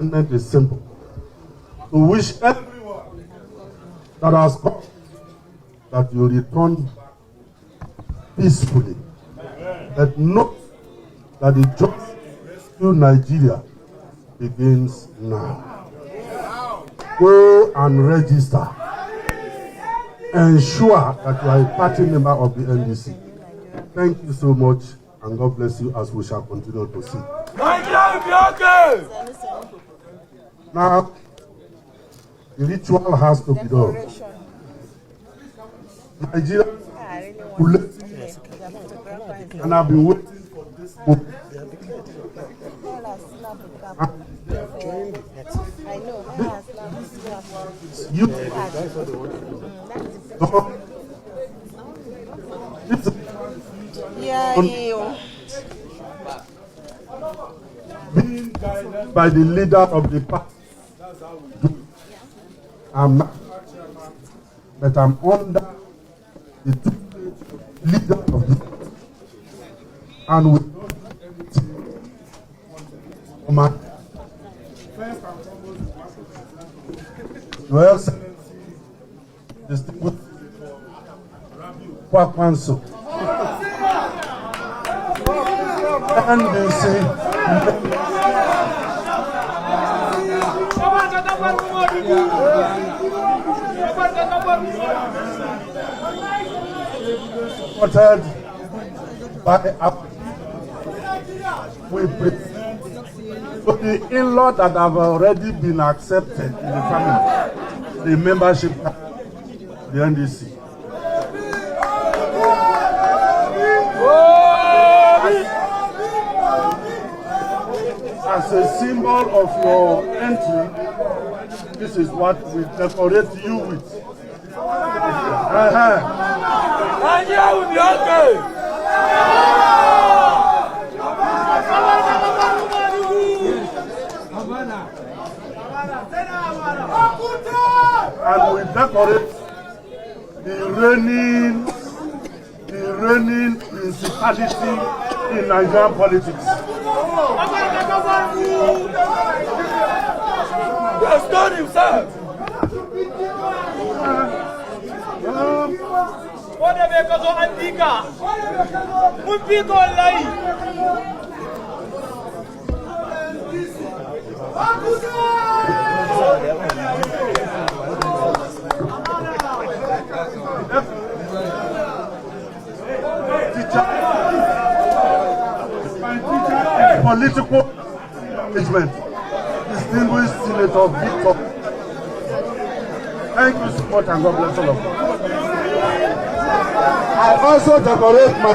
statement is simple. To wish everyone that has come that you return peacefully. But note that the job to rescue Nigeria begins now. Go and register. Ensure that you are a party member of the NDC. Thank you so much, and God bless you as we shall continue to see. Nigerianpolitics! Now, the ritual has to be done. Nigeria and I've been waiting for this moment. Being guided by the leader of the party, that's how we do it. I'm not, but I'm under the leader of the party, and we don't do anything for my first and foremost. Your Excellency, distinguished Kwankwaso, NDC. Supported by we present to the in-law that have already been accepted in the family, the membership of the NDC. As a symbol of your entry, this is what we decorate you with. Nigeria will be okay! And we decorate the reigning principality in Nigerian politics. He has done himself! Political engagement, distinguished Senator Victor. Thank you so much, and God bless all of you. I also decorate my